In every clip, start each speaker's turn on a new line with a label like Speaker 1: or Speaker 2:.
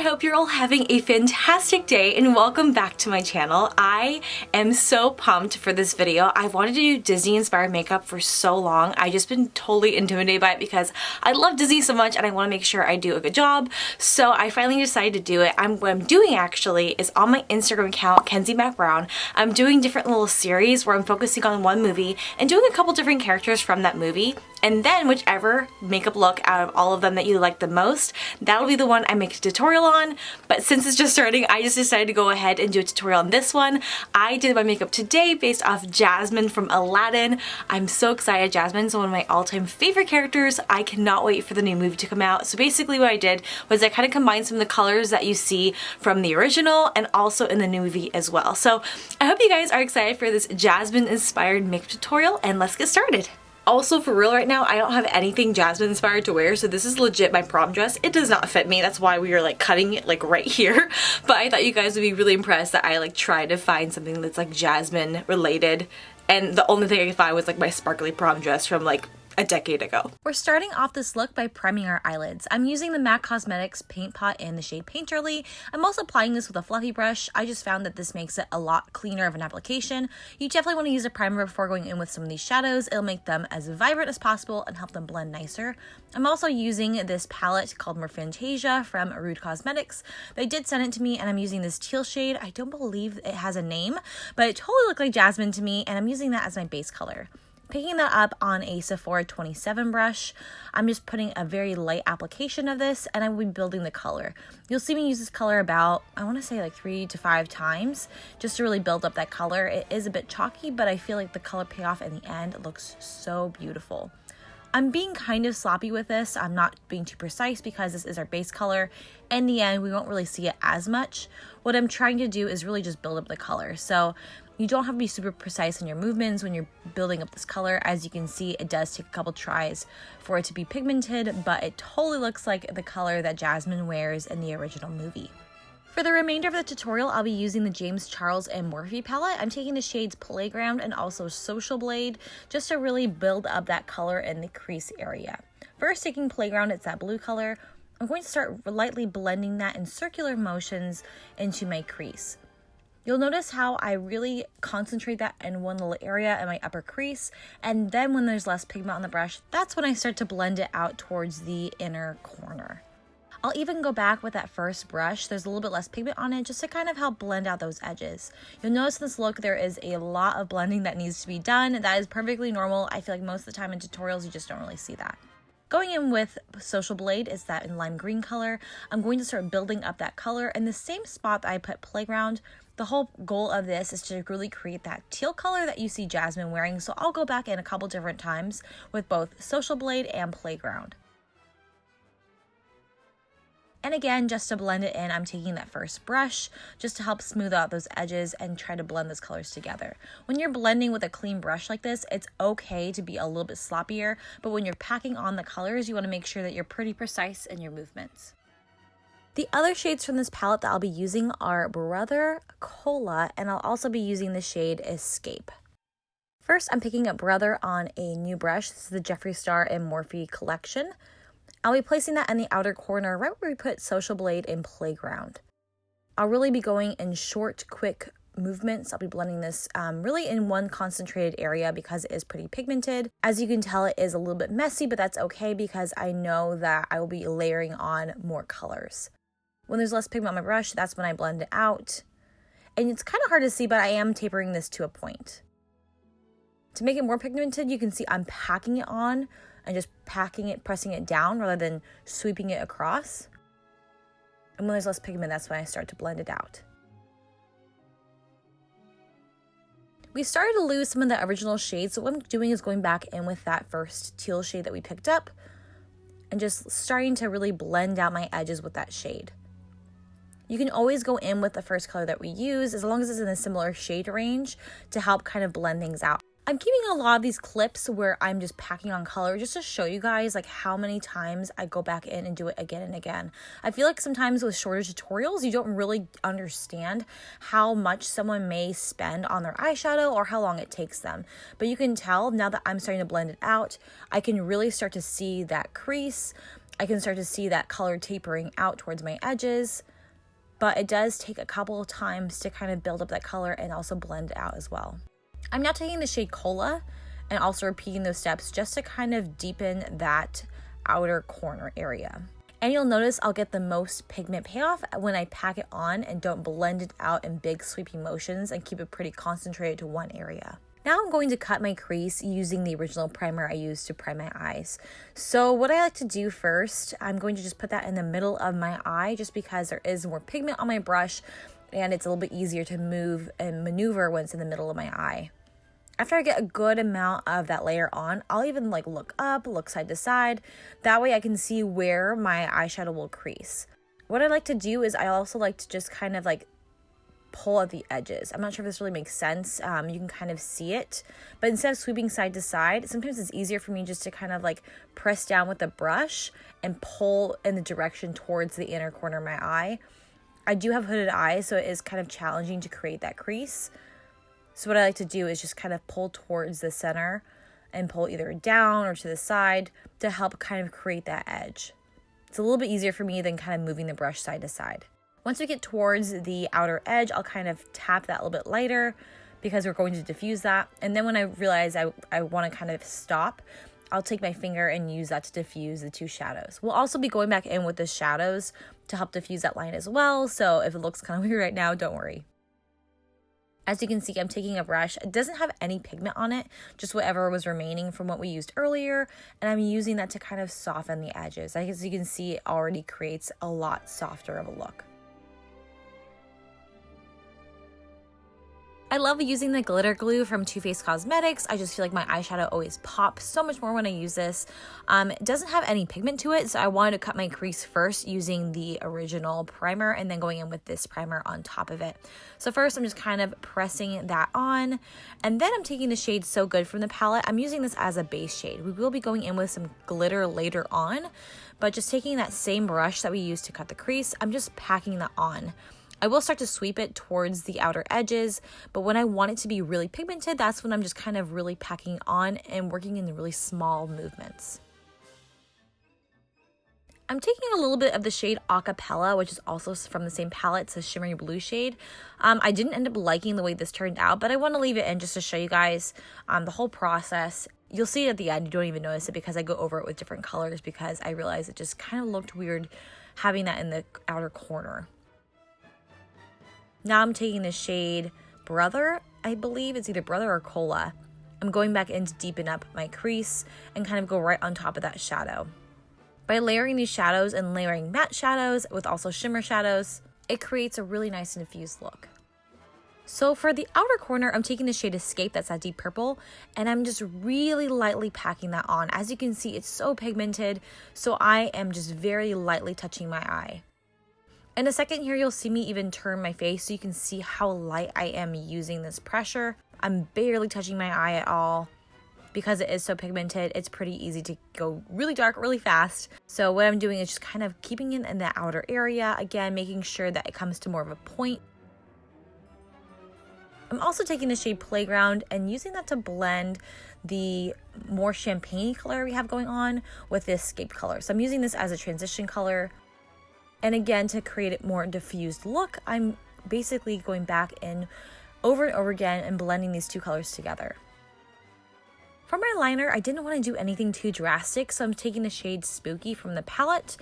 Speaker 1: hope you're all having a fantastic day and welcome back to my channel. I am so pumped for this video. I've wanted to do Disney inspired makeup for so long. I've just been totally intimidated by it because I love Disney so much and I want to make sure I do a good job. So I finally decided to do it. What I'm doing actually is on my Instagram account, Kenzie Mac Brown, I'm doing different little series where I'm focusing on one movie and doing a couple different characters from that movie. And then whichever makeup look out of all of them that you like the most, that'll be the one I make a tutorial on. But since it's just starting, I just decided to go ahead and do a tutorial on this one. I did my makeup today based off Jasmine from Aladdin. I'm so excited. Jasmine's one of my all-time favorite characters. I cannot wait for the new movie to come out. So basically what I did was I kind of combined some of the colors that you see from the original and also in the new movie as well. So I hope you guys are excited for this Jasmine inspired makeup tutorial, and let's get started. Also, for real right now, I don't have anything Jasmine inspired to wear, so this is legit my prom dress. It does not fit me. That's why we are like cutting it like right here. But I thought you guys would be really impressed that I like tried to find something that's like Jasmine related. And the only thing I could find was like my sparkly prom dress from like a decade ago. We're starting off this look by priming our eyelids. I'm using the MAC Cosmetics Paint Pot in the shade Painterly. I'm also applying this with a fluffy brush. I just found that this makes it a lot cleaner of an application. You definitely want to use a primer before going in with some of these shadows. It'll make them as vibrant as possible and help them blend nicer. I'm also using this palette called Fantasia from Rude Cosmetics. They did send it to me and I'm using this teal shade. I don't believe it has a name, but it totally looked like Jasmine to me and I'm using that as my base color. Picking that up on a Sephora 27 brush, I'm just putting a very light application of this and I will be building the color. You'll see me use this color about, I want to say like 3 to 5 times just to really build up that color. It is a bit chalky, but I feel like the color payoff in the end looks so beautiful. I'm being kind of sloppy with this. I'm not being too precise because this is our base color. In the end, we won't really see it as much. What I'm trying to do is really just build up the color. So you don't have to be super precise in your movements when you're building up this color. As you can see, it does take a couple tries for it to be pigmented, but it totally looks like the color that Jasmine wears in the original movie. For the remainder of the tutorial, I'll be using the James Charles and Morphe palette. I'm taking the shades Playground and also Social Blade just to really build up that color in the crease area. First, taking Playground, it's that blue color. I'm going to start lightly blending that in circular motions into my crease. You'll notice how I really concentrate that in one little area in my upper crease, and then when there's less pigment on the brush, that's when I start to blend it out towards the inner corner. I'll even go back with that first brush. There's a little bit less pigment on it just to kind of help blend out those edges. You'll notice in this look there is a lot of blending that needs to be done. That is perfectly normal. I feel like most of the time in tutorials you just don't really see that. Going in with Social Blade is that in lime green color. I'm going to start building up that color in the same spot that I put Playground. The whole goal of this is to really create that teal color that you see Jasmine wearing, so I'll go back in a couple different times with both Social Blade and Playground. And again, just to blend it in, I'm taking that first brush just to help smooth out those edges and try to blend those colors together. When you're blending with a clean brush like this, it's okay to be a little bit sloppier, but when you're packing on the colors, you want to make sure that you're pretty precise in your movements. The other shades from this palette that I'll be using are Brother, Cola, and I'll also be using the shade Escape. First, I'm picking up Brother on a new brush. This is the Jeffree Star and Morphe collection. I'll be placing that in the outer corner right where we put Social Blade and Playground. I'll really be going in short, quick movements. I'll be blending this really in one concentrated area because it is pretty pigmented. As you can tell, it is a little bit messy, but that's okay because I know that I will be layering on more colors. When there's less pigment on my brush, that's when I blend it out. And it's kind of hard to see, but I am tapering this to a point. To make it more pigmented, you can see I'm packing it on and just packing it, pressing it down rather than sweeping it across. And when there's less pigment, that's when I start to blend it out. We started to lose some of the original shades, so what I'm doing is going back in with that first teal shade that we picked up and just starting to really blend out my edges with that shade. You can always go in with the first color that we use as long as it's in a similar shade range to help kind of blend things out. I'm keeping a lot of these clips where I'm just packing on color just to show you guys like how many times I go back in and do it again and again. I feel like sometimes with shorter tutorials, you don't really understand how much someone may spend on their eyeshadow or how long it takes them. But you can tell now that I'm starting to blend it out, I can really start to see that crease. I can start to see that color tapering out towards my edges. but it does take a couple of times to kind of build up that color and also blend it out as well. I'm now taking the shade Cola and also repeating those steps just to kind of deepen that outer corner area. And you'll notice I'll get the most pigment payoff when I pack it on and don't blend it out in big sweeping motions and keep it pretty concentrated to one area. Now I'm going to cut my crease using the original primer I used to prime my eyes. So what I like to do first, I'm going to just put that in the middle of my eye just because there is more pigment on my brush and it's a little bit easier to move and maneuver when it's in the middle of my eye. After I get a good amount of that layer on, I'll even like look up, look side to side. That way I can see where my eyeshadow will crease. What I like to do is I also like to just kind of like pull at the edges. I'm not sure if this really makes sense. You can kind of see it, but instead of sweeping side to side, sometimes it's easier for me just to kind of like press down with the brush and pull in the direction towards the inner corner of my eye. I do have hooded eyes, so it is kind of challenging to create that crease. So what I like to do is just kind of pull towards the center and pull either down or to the side to help kind of create that edge. It's a little bit easier for me than kind of moving the brush side to side. Once we get towards the outer edge, I'll kind of tap that a little bit lighter because we're going to diffuse that. And then when I realize I want to kind of stop, I'll take my finger and use that to diffuse the two shadows. We'll also be going back in with the shadows to help diffuse that line as well. So if it looks kind of weird right now, don't worry. As you can see, I'm taking a brush. It doesn't have any pigment on it, just whatever was remaining from what we used earlier. And I'm using that to kind of soften the edges. As you can see, it already creates a lot softer of a look. I love using the glitter glue from Too Faced Cosmetics. I just feel like my eyeshadow always pops so much more when I use this. It doesn't have any pigment to it, so I wanted to cut my crease first using the original primer and then going in with this primer on top of it. So first I'm just kind of pressing that on, and then I'm taking the shade So Good from the palette. I'm using this as a base shade. We will be going in with some glitter later on, but just taking that same brush that we used to cut the crease, I'm just packing that on. I will start to sweep it towards the outer edges, but when I want it to be really pigmented, that's when I'm just kind of really packing on and working in the really small movements. I'm taking a little bit of the shade Acapella, which is also from the same palette. It's a shimmery blue shade. I didn't end up liking the way this turned out, but I want to leave it in just to show you guys the whole process. You'll see it at the end. You don't even notice it because I go over it with different colors because I realized it just kind of looked weird having that in the outer corner. Now I'm taking the shade Brother, I believe it's either Brother or Cola. I'm going back in to deepen up my crease and kind of go right on top of that shadow. By layering these shadows and layering matte shadows with also shimmer shadows, it creates a really nice and diffused look. So for the outer corner, I'm taking the shade Escape, that's that deep purple, and I'm just really lightly packing that on. As you can see, it's so pigmented, so I am just very lightly touching my eye. In a second here, you'll see me even turn my face so you can see how light I am using this pressure. I'm barely touching my eye at all. Because it is so pigmented, it's pretty easy to go really dark really fast. So what I'm doing is just kind of keeping it in the outer area, again, making sure that it comes to more of a point. I'm also taking the shade Playground and using that to blend the more champagne color we have going on with the Escape color. So I'm using this as a transition color. And again, to create a more diffused look, I'm basically going back in over and over again and blending these two colors together. For my liner, I didn't want to do anything too drastic, so I'm taking the shade Spooky from the palette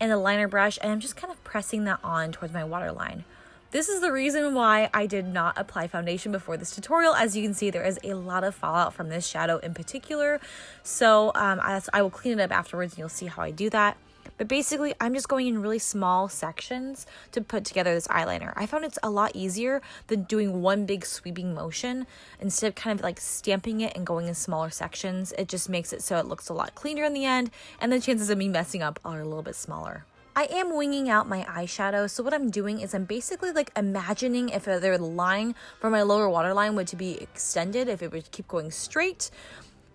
Speaker 1: and the liner brush, and I'm just kind of pressing that on towards my waterline. This is the reason why I did not apply foundation before this tutorial. As you can see, there is a lot of fallout from this shadow in particular, so I will clean it up afterwards and you'll see how I do that. But basically, I'm just going in really small sections to put together this eyeliner. I found it's a lot easier than doing one big sweeping motion. Instead of kind of like stamping it and going in smaller sections, it just makes it so it looks a lot cleaner in the end, and the chances of me messing up are a little bit smaller. I am winging out my eyeshadow, so what I'm doing is I'm basically like imagining if the line from my lower waterline were to be extended, if it would keep going straight.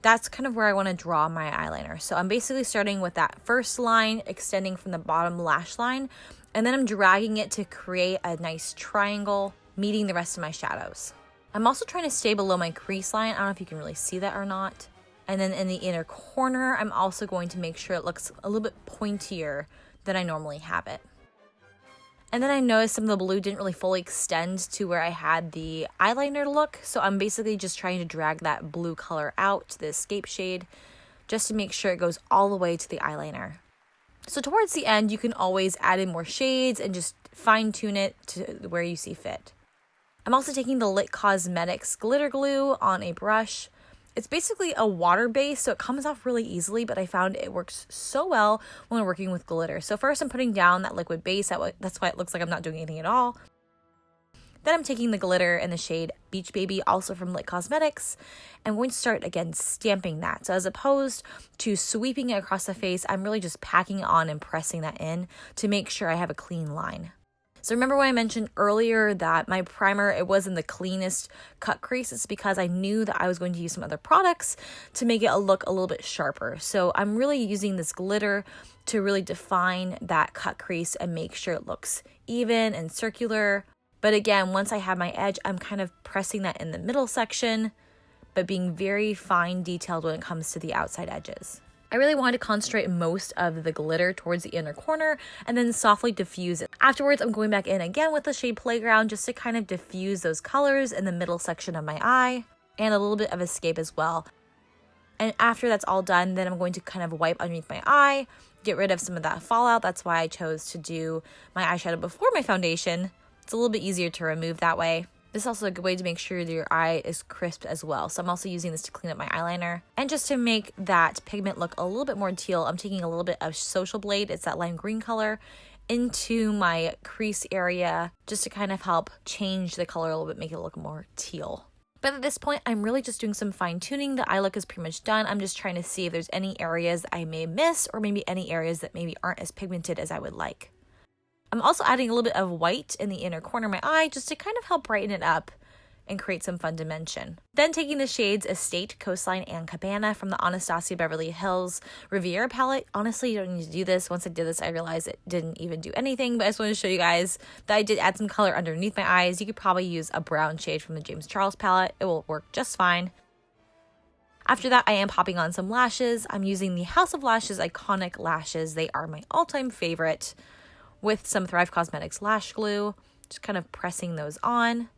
Speaker 1: That's kind of where I want to draw my eyeliner. So I'm basically starting with that first line, extending from the bottom lash line, and then I'm dragging it to create a nice triangle, meeting the rest of my shadows. I'm also trying to stay below my crease line. I don't know if you can really see that or not. And then in the inner corner, I'm also going to make sure it looks a little bit pointier than I normally have it. And then I noticed some of the blue didn't really fully extend to where I had the eyeliner look. So I'm basically just trying to drag that blue color out to the escape shade just to make sure it goes all the way to the eyeliner. So towards the end, you can always add in more shades and just fine tune it to where you see fit. I'm also taking the Lit Cosmetics glitter glue on a brush. It's basically a water base, so it comes off really easily, but I found it works so well when working with glitter. So first I'm putting down that liquid base. That's why it looks like I'm not doing anything at all. Then I'm taking the glitter in the shade Beach Baby, also from Lit Cosmetics. I'm going to start, again, stamping that. So as opposed to sweeping it across the face, I'm really just packing it on and pressing that in to make sure I have a clean line. So remember when I mentioned earlier that my primer, it wasn't the cleanest cut crease? It's because I knew that I was going to use some other products to make it look a little bit sharper. So I'm really using this glitter to really define that cut crease and make sure it looks even and circular. But again, once I have my edge, I'm kind of pressing that in the middle section, but being very fine detailed when it comes to the outside edges. I really wanted to concentrate most of the glitter towards the inner corner and then softly diffuse it. Afterwards, I'm going back in again with the shade Playground just to kind of diffuse those colors in the middle section of my eye and a little bit of escape as well. And after that's all done, then I'm going to kind of wipe underneath my eye, get rid of some of that fallout. That's why I chose to do my eyeshadow before my foundation. It's a little bit easier to remove that way. This is also a good way to make sure that your eye is crisp as well. So I'm also using this to clean up my eyeliner. And just to make that pigment look a little bit more teal, I'm taking a little bit of Social Blade, it's that lime green color, into my crease area just to kind of help change the color a little bit, make it look more teal. But at this point, I'm really just doing some fine tuning. The eye look is pretty much done. I'm just trying to see if there's any areas I may miss or maybe any areas that maybe aren't as pigmented as I would like. I'm also adding a little bit of white in the inner corner of my eye just to kind of help brighten it up and create some fun dimension. Then taking the shades Estate, Coastline, and Cabana from the Anastasia Beverly Hills Riviera palette. Honestly, you don't need to do this. Once I did this, I realized it didn't even do anything, but I just wanted to show you guys that I did add some color underneath my eyes. You could probably use a brown shade from the James Charles palette. It will work just fine. After that, I am popping on some lashes. I'm using the House of Lashes Iconic Lashes. They are my all-time favorite, with some Thrive Cosmetics lash glue, just kind of pressing those on.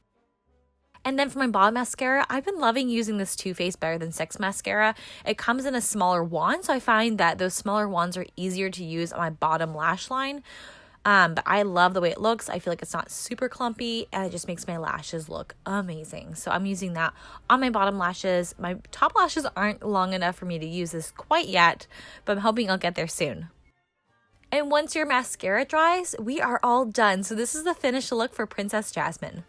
Speaker 1: And then for my bottom mascara, I've been loving using this Too Faced Better Than Sex mascara. It comes in a smaller wand, so I find that those smaller wands are easier to use on my bottom lash line. But I love the way it looks. I feel like it's not super clumpy, and it just makes my lashes look amazing. So I'm using that on my bottom lashes. My top lashes aren't long enough for me to use this quite yet, but I'm hoping I'll get there soon. And once your mascara dries, we are all done. So this is the finished look for Princess Jasmine.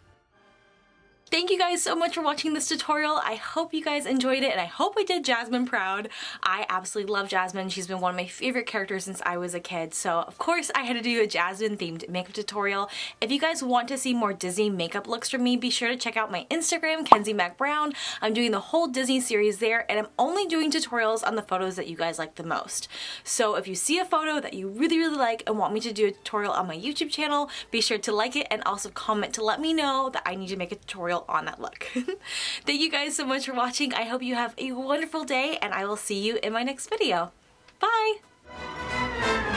Speaker 1: Thank you guys so much for watching this tutorial. I hope you guys enjoyed it, and I hope I did Jasmine proud. I absolutely love Jasmine. She's been one of my favorite characters since I was a kid, so of course I had to do a Jasmine themed makeup tutorial. If you guys want to see more Disney makeup looks from me, be sure to check out my Instagram, Kenzie Mac Brown. I'm doing the whole Disney series there, and I'm only doing tutorials on the photos that you guys like the most. So if you see a photo that you really like and want me to do a tutorial on my YouTube channel, be sure to like it and also comment to let me know that I need to make a tutorial on that look. Thank you guys so much for watching. I hope you have a wonderful day, and I will see you in my next video. Bye!